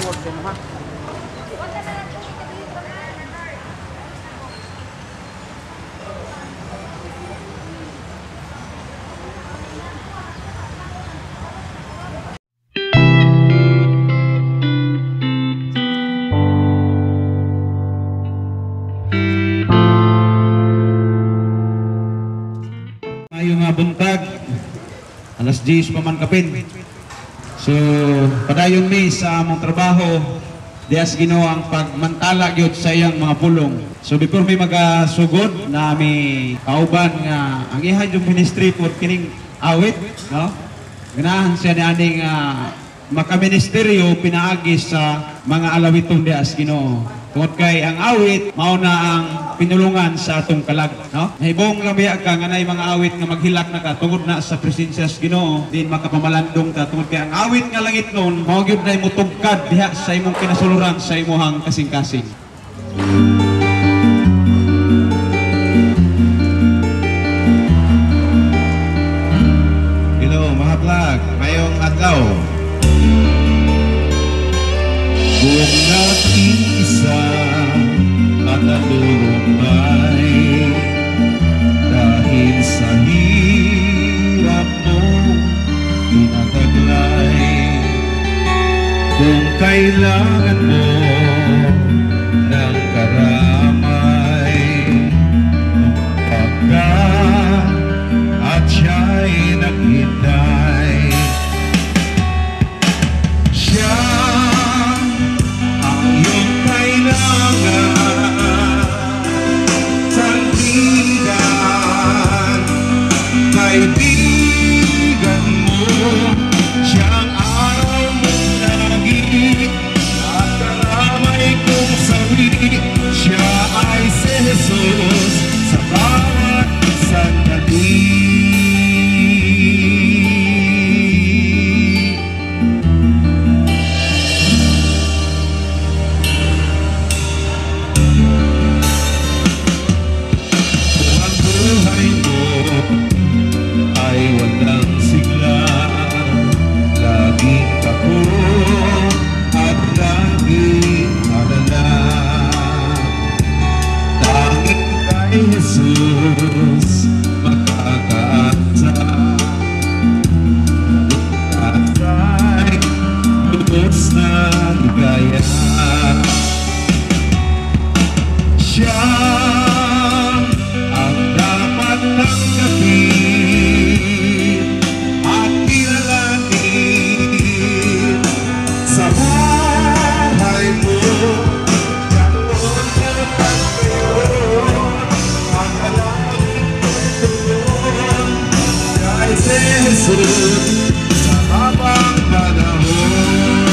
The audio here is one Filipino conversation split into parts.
tungod ko ha. Buntag alas 10 pa man kapin. So padayon mi sa among trabaho dias Ginoo ang pagmantala gyud sa iyang mga pulong. So before mi magasugod na mi kauban nga ang ihan yung ministry for kining awit, no? Ganahan siya ni aning makaministeryo pinaagi sa mga alawiton dias Ginoo. Tungod kay ang awit mao na ang pinulungan sa atong kalag, no? Nahibong labiya ka nga nay mga awit nga maghilak na ka tungod na sa presensya sa Ginoo, din makapamalandong ta tungod kay ang awit nga langit nun mao gyud nay mutugkad diha sa imong kinasuluran sa imong kasing-kasing. Ginoo mahaplag mayong adlaw. Kung nag-iisa at natulumbay dahil sa hirap mo tinataglay, kung kailangan mo ng karamay, pagka at siya'y naghintay, siya kaibigan mo, siyang araw mong lagi at karamay kong sawi, siya ay si Jesus sa bawat sandali. Jesus makakaasa at lubos na ligaya, siya ang dapat tanggapin at kilalanin sa buhay mo. Jesus sa habang panahon,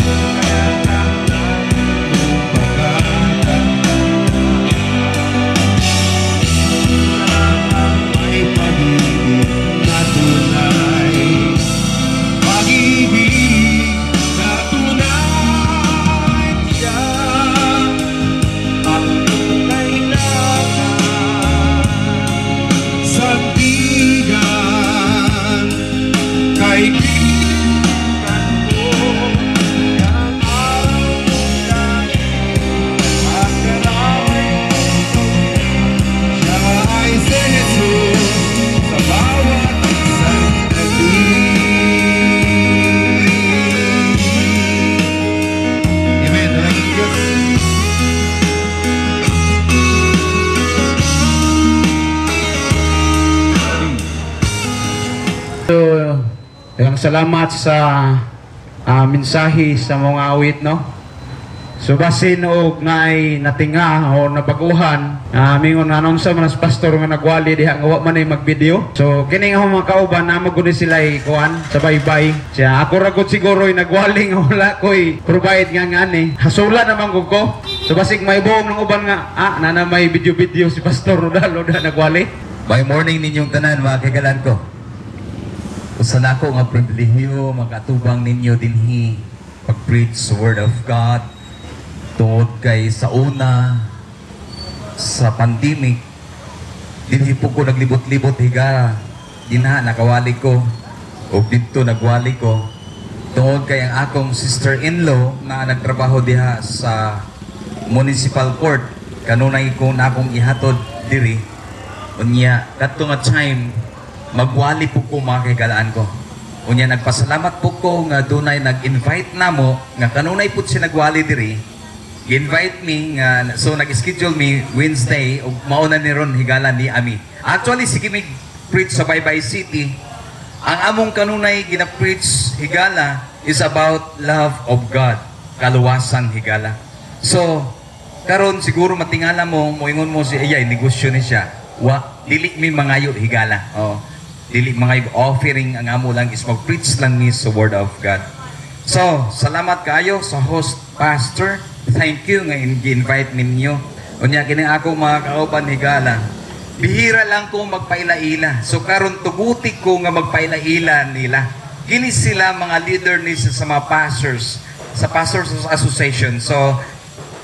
kaya tatay mong pagkakataon may pag-ibig na tunay, pag-ibig na tunay, siya ang kailangan. Sandigan, kaibigan mo, ang araw mong lagi at karamay siya ay si Jesus sa bawat sandali. Amen. Thank you. Daghang salamat sa mensahe sa mga awit, no? So basin og naay natinga o nabaguhan, mingon anon sa manas pastor nga nagwali diha nga wa man ay magvideo. So kini nga mga kauban na maguni sila kuan sa baybay. Siya ako ra gud siguro nagwali nga wala koy provide nga ngani. Hasula naman gud ko. So basig may buong ng uban nga nana may video si Pastor Rodalo na nagwali. By morning ninyong tanan mga kagalan ko. Usa nako nga pribilehiyo makatubang ninyo dinhi pag-preach sa Word of God tungod kay sa una sa pandemic dinhi po ko naglibot-libot higa dinha nakawali ko o dito nagwali ko tungod kay ang akong sister-in-law na nagtrabaho diha sa municipal court, kanunay ko na akong ihatod diri. Unya, kadto nga time, magwali po ko mga kaigalaan ko. Unya, nagpasalamat po ko nga dunay nag-invite na mo, nga kanunay po siya nagwali diri. Invite me, nga, so nag-schedule me Wednesday, ug mauna ni ron higala ni Ami. Actually, sige mig preach sa Baybay City. Ang among kanunay gina-preach higala is about love of God, kaluwasan higala. So, karon siguro matingala mo, moingon mo si Ayay, negosyo ni siya. Dili mi mangayo higala. Oh. Dili mangayo offering, ang amo lang is mag-preach lang ni sa Word of God. So, salamat kayo sa host pastor. Thank you nga invite ninyo. Unya kini ako mga kauban higala. Bihira lang ko magpaila-ila. So karon tuguti ko nga magpaila-ila nila. Kini sila mga leader ni sa mga pastors, sa Pastors Association. So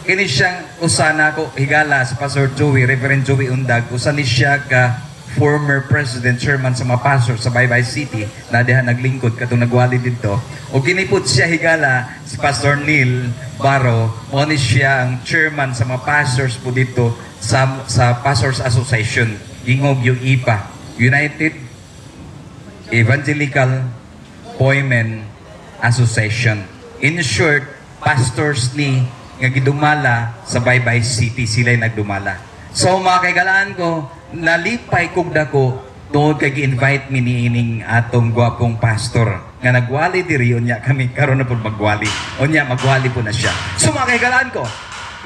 kini siyang usana ko higala sa Pastor Joey, Reverend Joey Undag. Usa ni siya ka former president, chairman sa mga pastors sa Baybay City na diha naglingkod katong nagwali dito. O ginipod siya higala si Pastor Neil Baro, mo ni siya ang chairman sa mga pastors po dito sa Pastors Association, gingog yung IPA, United Evangelical Women Association. In short, pastors ni nga gidumala sa Baybay City, sila'y nagdumala. So mga kaigalaan ko, nalipay kog dako tungod kay gi-invite mi niining atong gwapong pastor nga nagwali diri unya kami karon na pud magwali. Unya magwali po na siya. So mga kaigalaan ko,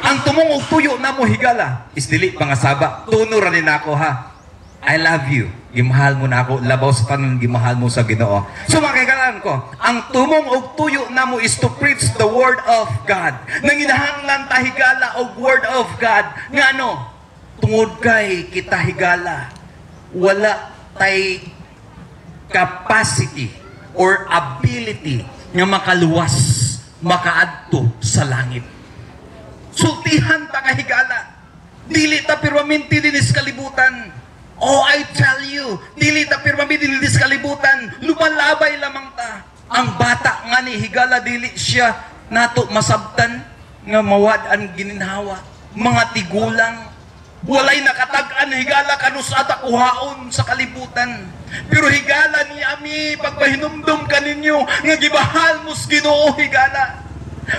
ang tumong og tuyo na mo higala is dili pangasaba. Tuno ra ni nako ha. I love you. Gimahal mo na ako, labaw sa tanan gimahal mo sa Ginoo. So mga kaigalaan ko, ang tumong og tuyo na mo is to preach the word of God. Nanginahanglan ta higala og word of God. Ngano? Tungod kay kita higala, wala tay capacity or ability nga makaluwas, makaadto sa langit. Sultihan ta ka higala. Dili ta pirmaminti dinis kalibutan. Oh, I tell you, dili ta pirmaminti dinis kalibutan. Lumalabay lamang ta. Ang bata nga ni higala dili siya nato masabtan nga mawad-an gininhawa. Mga tigulang walay nakatag-an higala kanus ata kuhaon sa kalibutan. Pero higala ni Ami, pagpahinumdum ka ninyo, nga gibahal mos Ginoo higala.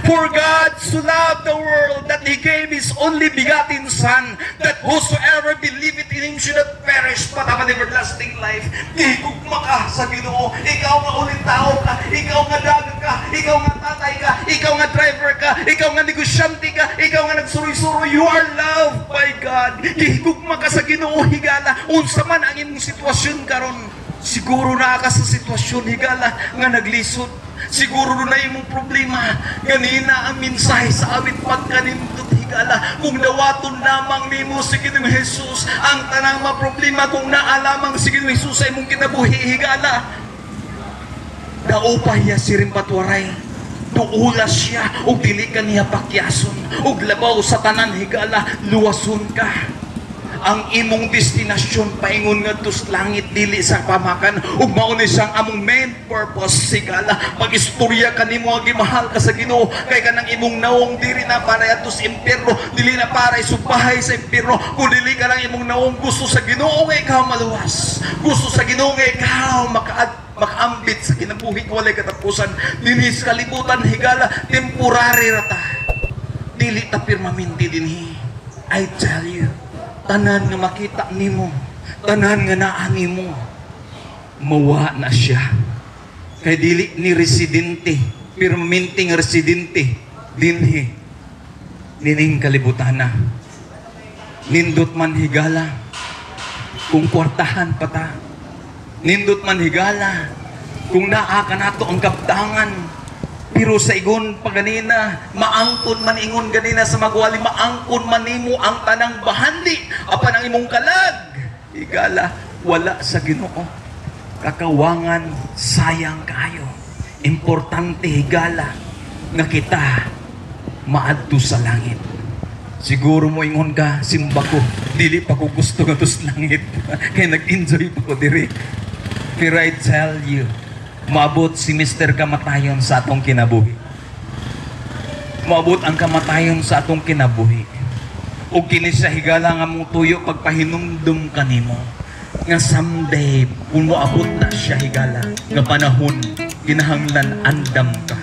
For God so loved the world that He gave His only begotten Son, that whosoever believeth in Him should not perish but have an everlasting life. Gihigugma ka sa Ginoo. Ikaw nga ulit tao ka, ikaw nga dagat ka, ikaw nga tatay ka, ikaw nga driver ka, ikaw nga negosyante ka, ikaw nga nagsuroy-suroy. You are loved by God. Gihigugma ka sa Ginoo higala. Unsa man ang imong sitwasyon karon, siguro na ka sa sitwasyon higala nga naglisod. Siguro na imong problema. Ganina ang mensahe sa awit pagkanindot higala. Kung dawaton lamang nimo si Ginoong Jesus ang tanang mga problema, kung naalamang si Ginoong Jesus sa imong kinabuhi higala, daupay ya si rimpatwaray. Duulas siya ug dili ka niya pakyason ug labaw sa tanan higala, luwason ka. Ang imong destinasyon paingon ngadto sa langit, dili sa pamakan, ug mao ni siyang among main purpose sigala. Mag-istorya kanimo nga gimahal ka sa Ginoo, kay kanang imong nawong diri na para adto sa impierno, dili na para isubahay sa impierno, kun dili ka lang imong nawong gusto sa Ginoo nga ikaw maluwas, gusto sa Ginoo nga ikaw makaambit sa kinabuhi walay katapusan. Dinhi sa kalibutan higala, temporary ra ta, dili ta permanente dinhi. I tell you, tanan nga makita nimo, tanan nga naa nimo, mawa na siya. Kay dili ni residente, permanente nga residente dinhi nining kalibutan na. Nindot man higala kung kwartahan pata, nindot man higala kung naa ka nato ang kaptangan. Pero sa igon pa ganina, maangkon man ingon ganina sa magwali, maangkon man nimo ang tanang bahandi apan ang imong kalag higala wala sa Ginoo. Kakawangan, sayang kayo. Importante higala nga kita maadto sa langit. Siguro mo ingon ka, simba ko, dili pa ko gusto nga sa langit. Kaya nag-enjoy pa ko diri. Pero I tell you, Maabot si Mr. Kamatayon sa atong kinabuhi. Maabot ang kamatayon sa atong kinabuhi. O kini sa higala nga mong tuyo pagpahinumdum kanimo. Nga someday, kung moabot na siya higala, nga panahon, kinahanglan andam ka